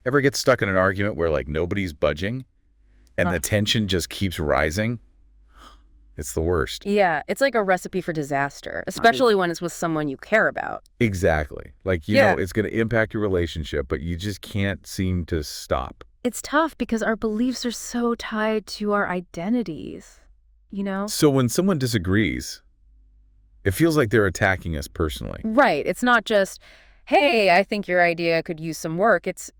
Ever get stuck in an argument where like nobody's budging and the tension just keeps rising? It's the worst. Yeah, it's like a recipe for disaster, especially when it's with someone you care about. Exactly. Like, Yeah. it's going to impact your relationship, but you just can't seem to stop. It's tough because our beliefs are so tied to our identities, you know? So when someone disagrees, it feels like they're attacking us personally. Right. It's not just, hey, I think your idea could use some work. It's,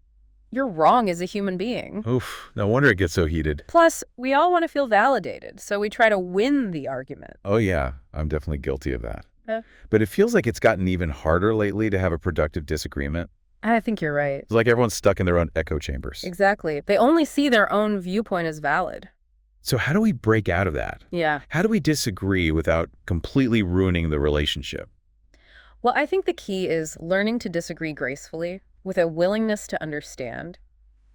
you're wrong as a human being. Oof, no wonder it gets so heated. Plus, we all want to feel validated, so we try to win the argument. Oh yeah, I'm definitely guilty of that. Yeah. But it feels like it's gotten even harder lately to have a productive disagreement. I think you're right. It's like everyone's stuck in their own echo chambers. Exactly. They only see their own viewpoint as valid. So how do we break out of that? Yeah. How do we disagree without completely ruining the relationship? Well, I think the key is learning to disagree gracefully with a willingness to understand,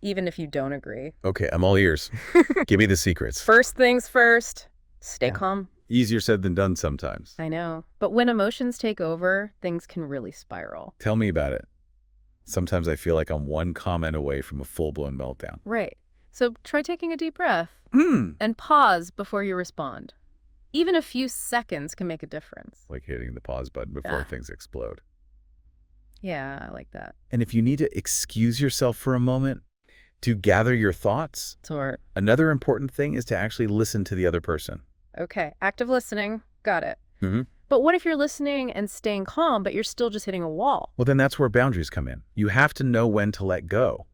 even if you don't agree. Okay, I'm all ears. Give me the secrets. First things first, stay calm. Easier said than done sometimes. I know. But when emotions take over, things can really spiral. Tell me about it. Sometimes I feel like I'm one comment away from a full-blown meltdown. Right. So try taking a deep breath and pause before you respond. Even a few seconds can make a difference. Like hitting the pause button before things explode. Yeah, I like that. And if you need to excuse yourself for a moment to gather your thoughts, Or, another important thing is to actually listen to the other person. okay, active listening. Got it. Mm-hmm. But what if you're listening and staying calm, but you're still just hitting a wall? Well, then that's where boundaries come in. You have to know when to let go.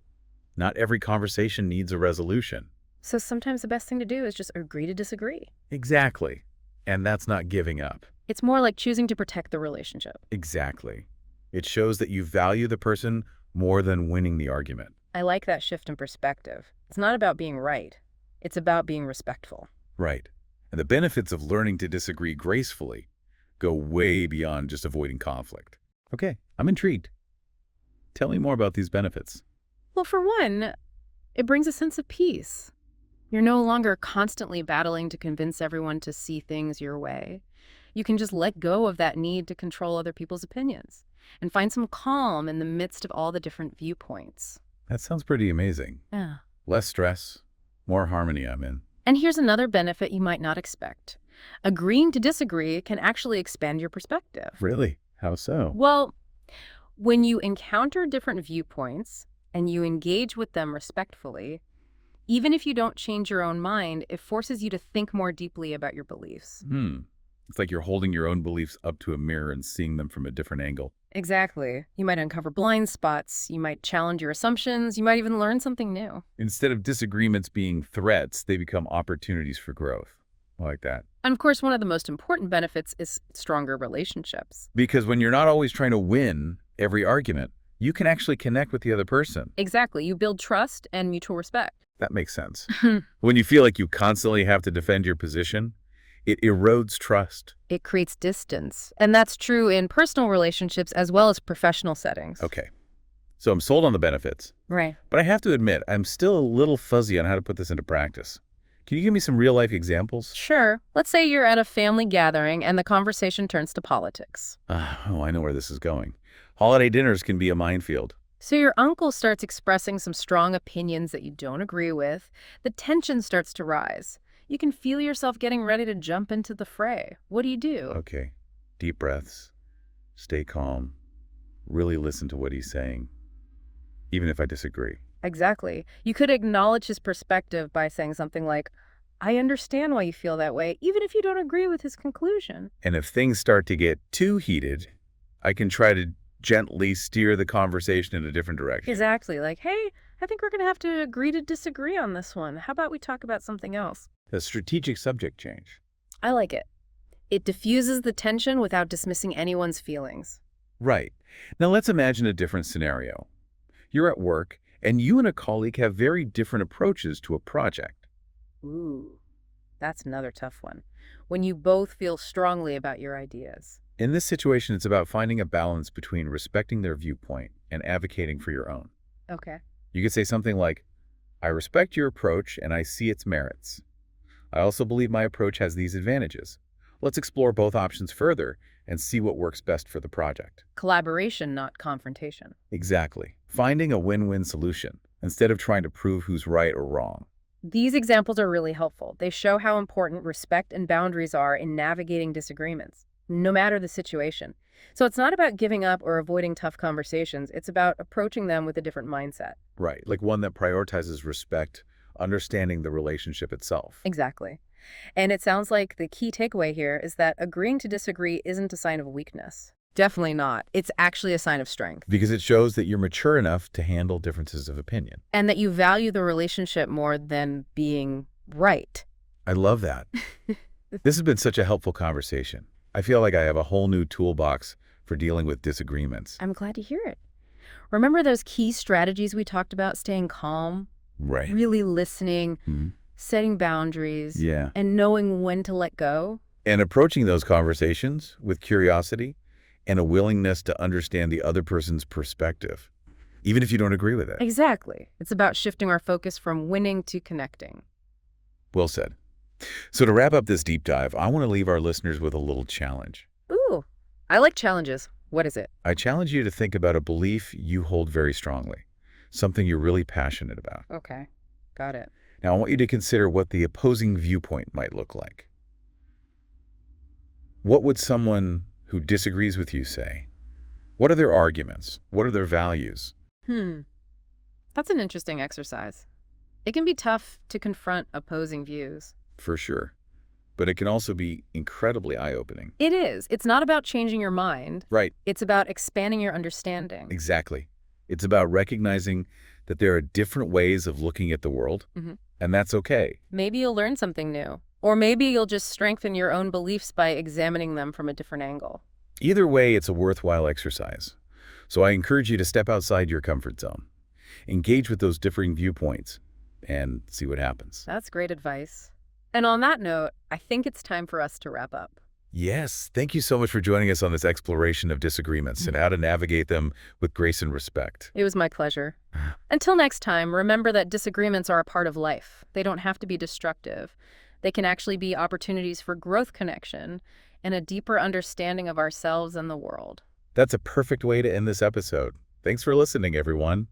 Not every conversation needs a resolution. So sometimes the best thing to do is just agree to disagree. Exactly. And that's not giving up. It's more like choosing to protect the relationship. Exactly. It shows that you value the person more than winning the argument. I like that shift in perspective. It's not about being right. It's about being respectful. Right. And the benefits of learning to disagree gracefully go way beyond just avoiding conflict. Okay, I'm intrigued. Tell me more about these benefits. Well, for one, it brings a sense of peace. You're no longer constantly battling to convince everyone to see things your way. You can just let go of that need to control other people's opinions and find some calm in the midst of all the different viewpoints. That sounds pretty amazing. Yeah. Less stress, more harmony I'm in. And here's another benefit you might not expect. Agreeing to disagree can actually expand your perspective. Really? How so? Well, when you encounter different viewpoints and you engage with them respectfully, even if you don't change your own mind, it forces you to think more deeply about your beliefs. It's like you're holding your own beliefs up to a mirror and seeing them from a different angle. Exactly. You might uncover blind spots, you might challenge your assumptions, you might even learn something new. Instead of disagreements being threats, they become opportunities for growth. I like that. And of course, one of the most important benefits is stronger relationships. Because when you're not always trying to win every argument, you can actually connect with the other person. Exactly. You build trust and mutual respect. That makes sense. When you feel like you constantly have to defend your position, it erodes trust. It creates distance. And that's true in personal relationships as well as professional settings. Okay. So I'm sold on the benefits. Right. But I have to admit, I'm still a little fuzzy on how to put this into practice. Can you give me some real-life examples? Sure. Let's say you're at a family gathering and the conversation turns to politics. Oh, I know where this is going. Holiday dinners can be a minefield. So your uncle starts expressing some strong opinions that you don't agree with. The tension starts to rise. You can feel yourself getting ready to jump into the fray. What do? Okay. Deep breaths. Stay calm. Really listen to what he's saying, even if I disagree. Exactly. You could acknowledge his perspective by saying something like, I understand why you feel that way, even if you don't agree with his conclusion. And if things start to get too heated, I can try to gently steer the conversation in a different direction. Exactly. Like, hey, I think we're going to have to agree to disagree on this one. How about we talk about something else? A strategic subject change. I like it. It diffuses the tension without dismissing anyone's feelings. Right. Now let's imagine a different scenario. You're at work, and you and a colleague have very different approaches to a project. Ooh, that's another tough one. When you both feel strongly about your ideas. In this situation, it's about finding a balance between respecting their viewpoint and advocating for your own. Okay. You could say something like, I respect your approach and I see its merits. I also believe my approach has these advantages. Let's explore both options further and see what works best for the project. Collaboration, not confrontation. Exactly. Finding a win-win solution instead of trying to prove who's right or wrong. These examples are really helpful. They show how important respect and boundaries are in navigating disagreements, no matter the situation. So it's not about giving up or avoiding tough conversations. It's about approaching them with a different mindset. Right, like one that prioritizes respect, understanding the relationship itself. Exactly. And it sounds like the key takeaway here is that agreeing to disagree isn't a sign of weakness. Definitely not. It's actually a sign of strength. Because it shows that you're mature enough to handle differences of opinion. And that you value the relationship more than being right. I love that. This has been such a helpful conversation. I feel like I have a whole new toolbox for dealing with disagreements. I'm glad to hear it. Remember those key strategies we talked about? Staying calm, Right. really listening, setting boundaries, Yeah. and knowing when to let go? And approaching those conversations with curiosity and a willingness to understand the other person's perspective, even if you don't agree with it. Exactly. It's about shifting our focus from winning to connecting. Well said. So to wrap up this deep dive, I want to leave our listeners with a little challenge. Ooh, I like challenges. What is it? I challenge you to think about a belief you hold very strongly, something you're really passionate about. Okay, got it. Now, I want you to consider what the opposing viewpoint might look like. What would someone who disagrees with you say? What are their arguments? What are their values? That's an interesting exercise. It can be tough to confront opposing views. For sure. But it can also be incredibly eye-opening. It is. It's not about changing your mind. Right. It's about expanding your understanding. Exactly. It's about recognizing that there are different ways of looking at the world, and that's okay. Maybe you'll learn something new. Or maybe you'll just strengthen your own beliefs by examining them from a different angle. Either way, it's a worthwhile exercise. So I encourage you to step outside your comfort zone, engage with those differing viewpoints, and see what happens. That's great advice. And on that note, I think it's time for us to wrap up. Yes, thank you so much for joining us on this exploration of disagreements and how to navigate them with grace and respect. It was my pleasure. Until next time, remember that disagreements are a part of life. They don't have to be destructive. They can actually be opportunities for growth, connection, and a deeper understanding of ourselves and the world. That's a perfect way to end this episode. Thanks for listening, everyone.